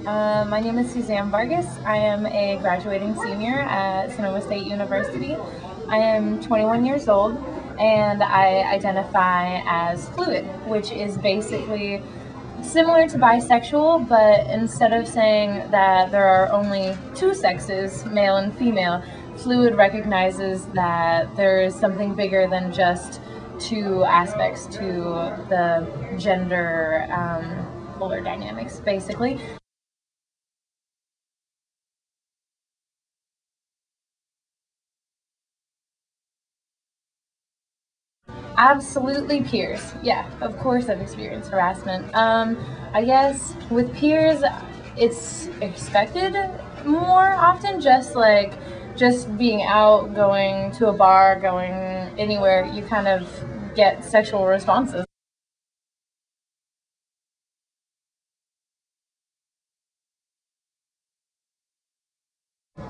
My name is Suzanne Vargas. I am a graduating senior at Sonoma State University. I am 21 years old and I identify as fluid, which is basically similar to bisexual, but instead of saying that there are only two sexes, male and female, fluid recognizes that there is something bigger than just two aspects to the gender polar dynamics, basically. Absolutely peers. Yeah, of course I've experienced harassment. I guess with peers, it's expected more often, just being out, going to a bar, going anywhere, you kind of get sexual responses.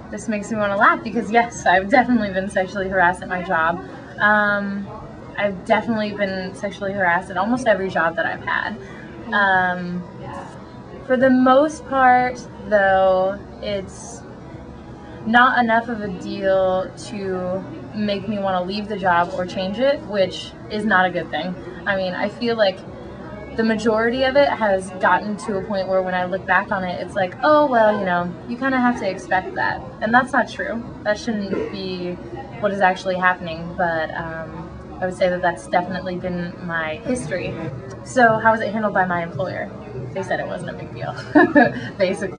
This makes me want to laugh because yes, I've definitely been sexually harassed at my job. Um, I've definitely been sexually harassed at almost every job that I've had. Um, for the most part, though, it's not enough of a deal to make me want to leave the job or change it, which is not a good thing. I mean, I feel like the majority of it has gotten to a point where when I look back on it, it's like, oh, well, you kind of have to expect that. And that's not true. That shouldn't be what is actually happening. But I would say that that's definitely been my history. So how was it handled by my employer? They said it wasn't a big deal, basically.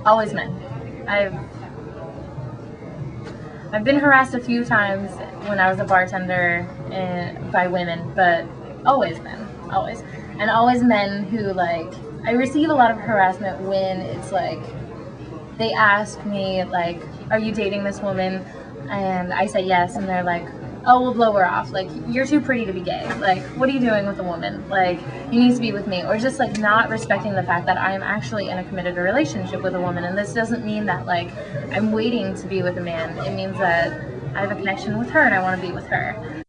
Always men. I've I've been harassed a few times when I was a bartender by women, but always men, always. And always men who, like, I receive a lot of harassment when it's like, they ask me, like, are you dating this woman? And I say yes, and they're like, oh, we'll blow her off. Like, you're too pretty to be gay. Like, what are you doing with a woman? Like, you need to be with me. Or just, like, not respecting the fact that I am actually in a committed relationship with a woman. And this doesn't mean that, like, I'm waiting to be with a man. It means that I have a connection with her and I want to be with her.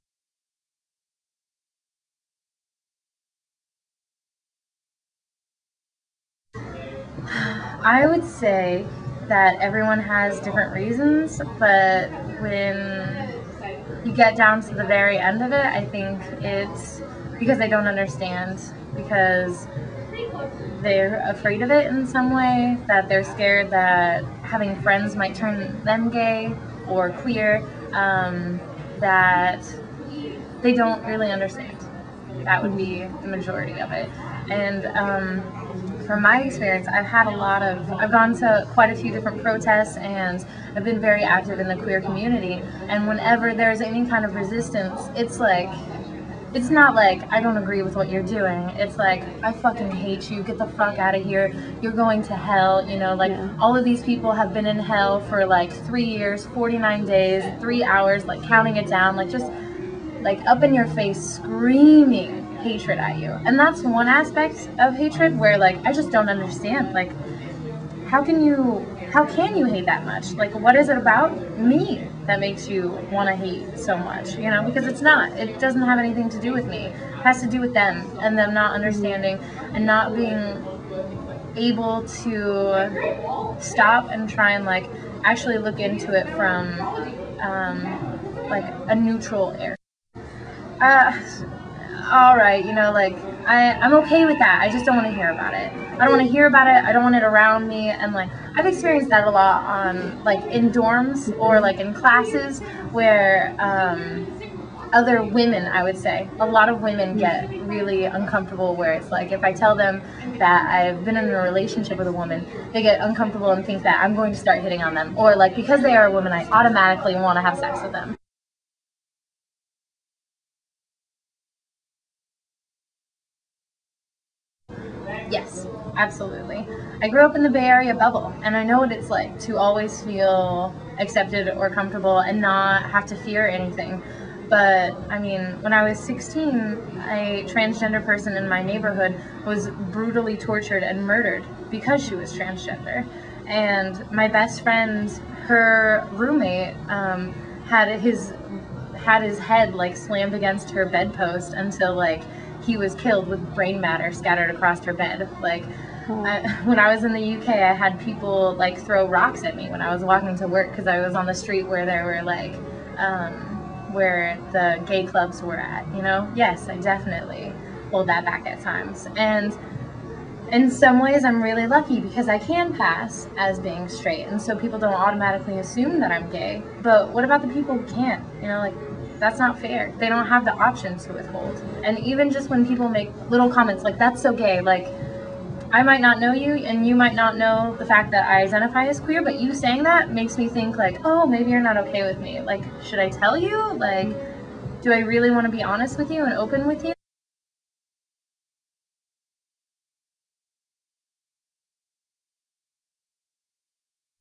I would say that everyone has different reasons, but when you get down to the very end of it, I think it's because they don't understand, because they're afraid of it in some way, that they're scared that having friends might turn them gay or queer, that they don't really understand. That would be the majority of it. And from my experience, I've gone to quite a few different protests and I've been very active in the queer community. And whenever there's any kind of resistance, it's not like, I don't agree with what you're doing. It's like, I fucking hate you. Get the fuck out of here. You're going to hell. All of these people have been in hell for like 3 years, 49 days, 3 hours, like counting it down, like just like up in your face screaming hatred at you. And that's one aspect of hatred where, like, I just don't understand. Like, how can you hate that much? Like, what is it about me that makes you want to hate so much? Because it doesn't have anything to do with me. It has to do with them and them not understanding and not being able to stop and try and, like, actually look into it from like a neutral area. Uh, all right, like, I'm okay with that. I just don't want to hear about it. I don't want to hear about it. I don't want it around me. And, like, I've experienced that a lot on, like, in dorms or, like, in classes where other women, I would say, a lot of women get really uncomfortable where it's like, if I tell them that I've been in a relationship with a woman, they get uncomfortable and think that I'm going to start hitting on them. Or, like, because they are a woman, I automatically want to have sex with them. Yes, absolutely. I grew up in the Bay Area bubble, and I know what it's like to always feel accepted or comfortable and not have to fear anything. But, I mean, when I was 16, a transgender person in my neighborhood was brutally tortured and murdered because she was transgender. And my best friend, her roommate, had had his head like slammed against her bedpost until like he was killed with brain matter scattered across her bed. Like when I was in the UK, I had people like throw rocks at me when I was walking to work because I was on the street where there were like where the gay clubs were at, you know? Yes, I definitely hold that back at times. And in some ways I'm really lucky because I can pass as being straight, and so people don't automatically assume that I'm gay. But what about the people who can't? You know, like, that's not fair. They don't have the option to withhold. And even just when people make little comments like, that's so gay, like, I might not know you and you might not know the fact that I identify as queer, but you saying that makes me think like, oh, maybe you're not okay with me. Like, should I tell you? Like, do I really want to be honest with you and open with you?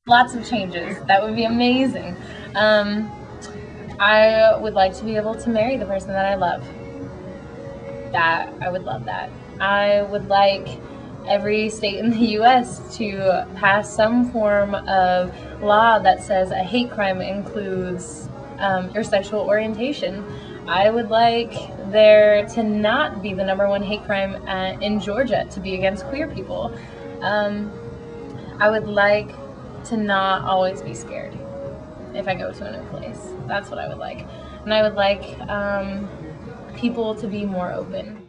Lots of changes. That would be amazing. I would like to be able to marry the person that I love. I would love that. I would like every state in the US to pass some form of law that says a hate crime includes your sexual orientation. I would like there to not be the #1 hate crime in Georgia to be against queer people. I would like to not always be scared if I go to a new place. That's what I would like. And I would like people to be more open.